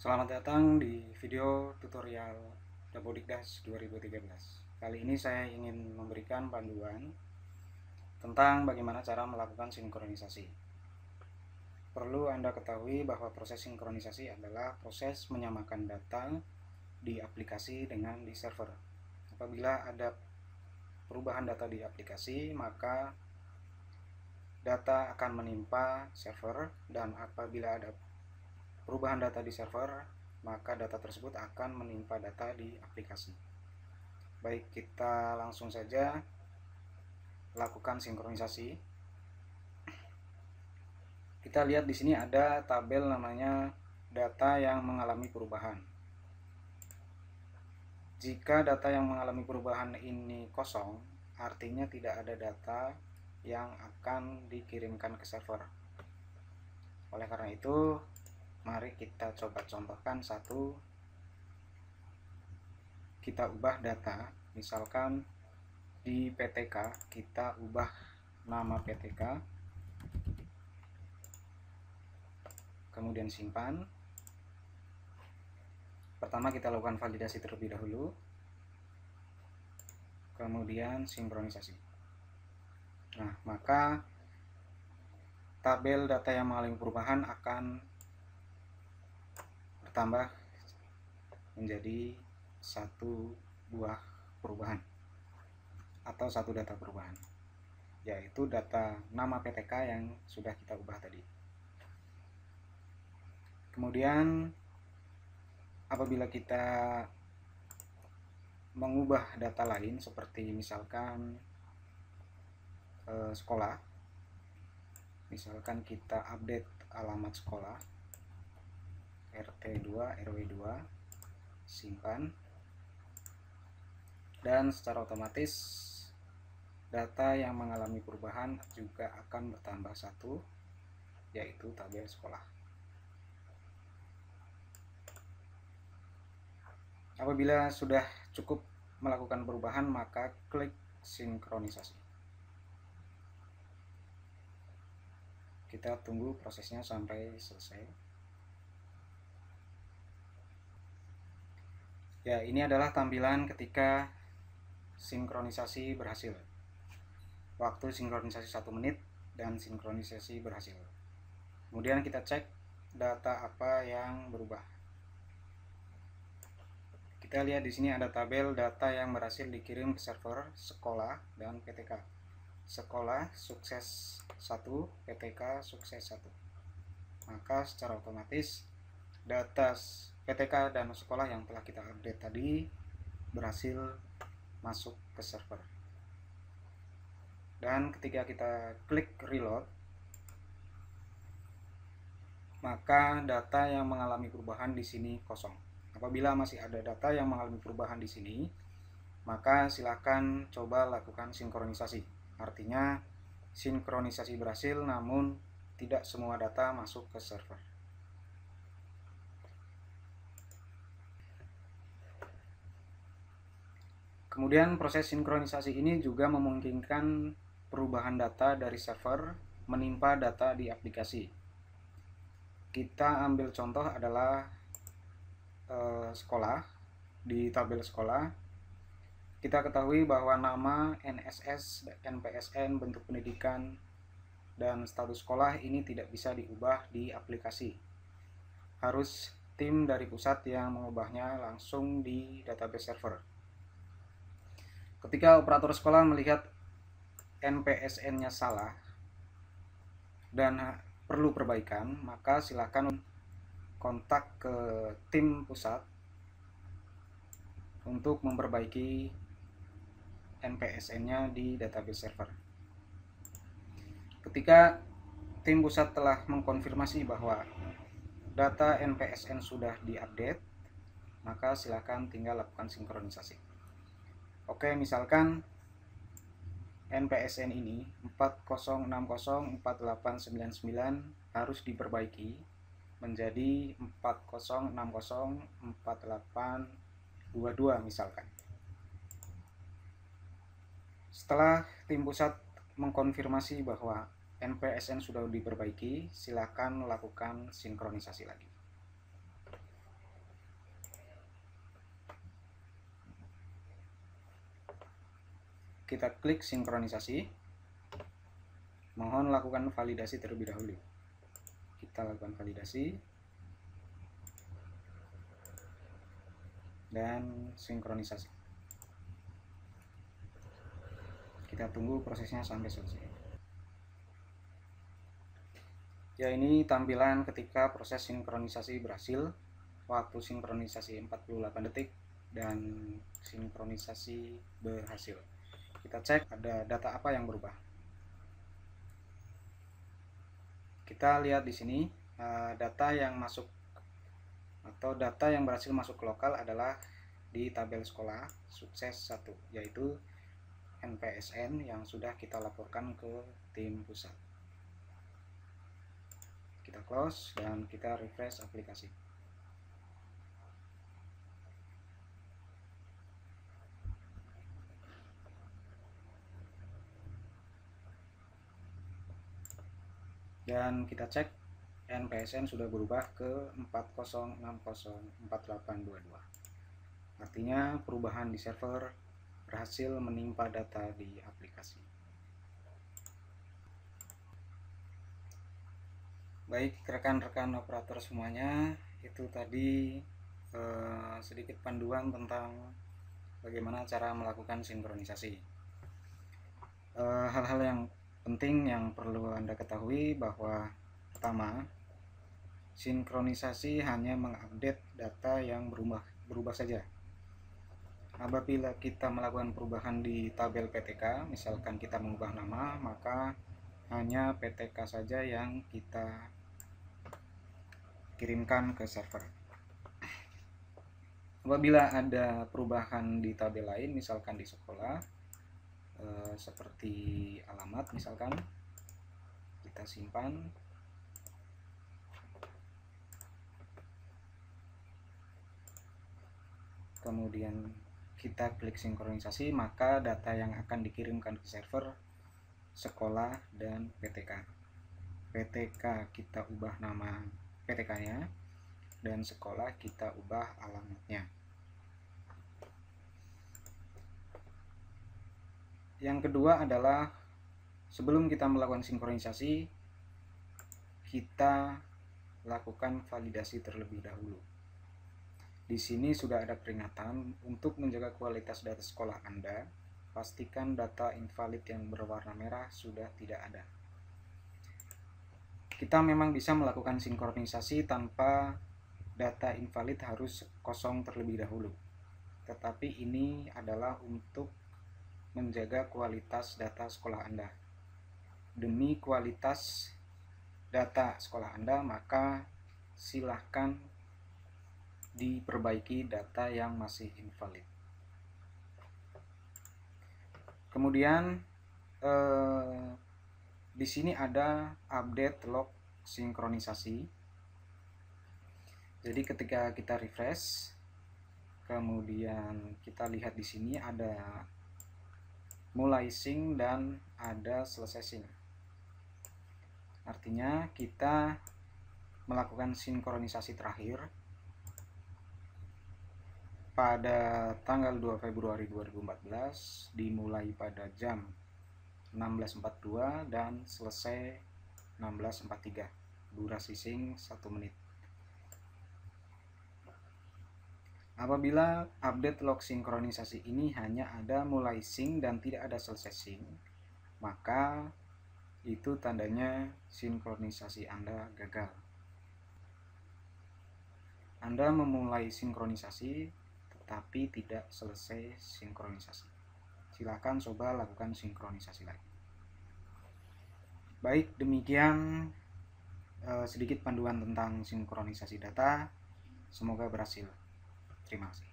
Selamat datang di video tutorial Dabodikdas 2013. Kali ini saya ingin memberikan panduan tentang bagaimana cara melakukan sinkronisasi. Perlu Anda ketahui bahwa proses sinkronisasi adalah proses menyamakan data di aplikasi dengan di server. Apabila ada perubahan data di aplikasi, maka data akan menimpa server, dan apabila ada perubahan data di server, maka data tersebut akan menimpa data di aplikasi. Baik, kita langsung saja lakukan sinkronisasi. Kita lihat di sini ada tabel namanya data yang mengalami perubahan. Jika data yang mengalami perubahan ini kosong, artinya tidak ada data yang akan dikirimkan ke server. Oleh karena itu, mari kita coba contohkan satu. Kita ubah data, misalkan di PTK kita ubah nama PTK, kemudian simpan. Pertama kita lakukan validasi terlebih dahulu, kemudian sinkronisasi. Nah, maka tabel data yang mengalami perubahan akan bertambah menjadi satu buah perubahan atau satu data perubahan, yaitu data nama PTK yang sudah kita ubah tadi. Kemudian apabila kita mengubah data lain seperti misalkan sekolah, misalkan kita update alamat sekolah RT2 RW2, simpan, dan secara otomatis data yang mengalami perubahan juga akan bertambah satu, yaitu tabel sekolah. Apabila sudah cukup melakukan perubahan, maka klik sinkronisasi. Kita tunggu prosesnya sampai selesai. Ya, ini adalah tampilan ketika sinkronisasi berhasil. Waktu sinkronisasi 1 menit dan sinkronisasi berhasil. Kemudian kita cek data apa yang berubah. Kita lihat di sini ada tabel data yang berhasil dikirim ke server sekolah dan PTK. Sekolah sukses 1, PTK sukses 1. Maka secara otomatis data PTK dan sekolah yang telah kita update tadi berhasil masuk ke server. Dan ketika kita klik reload, maka data yang mengalami perubahan di sini kosong. Apabila masih ada data yang mengalami perubahan di sini, maka silakan coba lakukan sinkronisasi. Artinya sinkronisasi berhasil, namun tidak semua data masuk ke server. Kemudian proses sinkronisasi ini juga memungkinkan perubahan data dari server menimpa data di aplikasi. Kita ambil contoh adalah sekolah. Di tabel sekolah kita ketahui bahwa nama, NSS, NPSN, bentuk pendidikan, dan status sekolah ini tidak bisa diubah di aplikasi. Harus tim dari pusat yang mengubahnya langsung di database server. Ketika operator sekolah melihat NPSN-nya salah dan perlu perbaikan, maka silakan kontak ke tim pusat untuk memperbaiki NPSN-nya di database server. Ketika tim pusat telah mengkonfirmasi bahwa data NPSN sudah diupdate, maka silakan tinggal lakukan sinkronisasi. Oke, misalkan NPSN ini 40604899 harus diperbaiki menjadi 40604822 misalkan. Setelah tim pusat mengkonfirmasi bahwa NPSN sudah diperbaiki, silakan lakukan sinkronisasi lagi. kita klik sinkronisasi. Mohon lakukan validasi terlebih dahulu. Kita lakukan validasi dan sinkronisasi. Kita tunggu prosesnya sampai selesai. Ya, ini tampilan ketika proses sinkronisasi berhasil. Waktu sinkronisasi 48 detik dan sinkronisasi berhasil. Kita cek ada data apa yang berubah. Kita lihat di sini data yang masuk atau data yang berhasil masuk ke lokal adalah di tabel sekolah sukses 1, yaitu NPSN yang sudah kita laporkan ke tim pusat. Kita close dan kita refresh aplikasi. Dan kita cek NPSN sudah berubah ke 40604822. Artinya perubahan di server berhasil menimpa data di aplikasi. Baik rekan-rekan operator semuanya, itu tadi sedikit panduan tentang bagaimana cara melakukan sinkronisasi. Hal-hal yang penting yang perlu Anda ketahui bahwa pertama, sinkronisasi hanya mengupdate data yang berubah saja. Apabila kita melakukan perubahan di tabel PTK, misalkan kita mengubah nama, maka hanya PTK saja yang kita kirimkan ke server. Apabila ada perubahan di tabel lain, misalkan di sekolah, seperti alamat misalkan, kita simpan. Kemudian kita klik sinkronisasi, maka data yang akan dikirimkan ke server sekolah dan PTK. PTK kita ubah nama PTK-nya dan sekolah kita ubah alamatnya. Yang kedua adalah sebelum kita melakukan sinkronisasi, kita lakukan validasi terlebih dahulu. Di sini sudah ada peringatan untuk menjaga kualitas data sekolah Anda. Pastikan data invalid yang berwarna merah sudah tidak ada. Kita memang bisa melakukan sinkronisasi tanpa data invalid harus kosong terlebih dahulu. Tetapi ini adalah untuk menjaga kualitas data sekolah Anda. Demi kualitas data sekolah Anda, maka silahkan diperbaiki data yang masih invalid. Kemudian di sini ada update log sinkronisasi. Jadi ketika kita refresh, kemudian kita lihat di sini ada mulai sync dan ada selesai sync. Artinya kita melakukan sinkronisasi terakhir pada tanggal 2 Februari 2014 dimulai pada jam 16.42 dan selesai 16.43. Durasi sync 1 menit. Apabila update log sinkronisasi ini hanya ada mulai sync dan tidak ada selesai sync, maka itu tandanya sinkronisasi Anda gagal. Anda memulai sinkronisasi tetapi tidak selesai sinkronisasi. Silakan coba lakukan sinkronisasi lagi. Baik, demikian sedikit panduan tentang sinkronisasi data. Semoga berhasil. Terima kasih.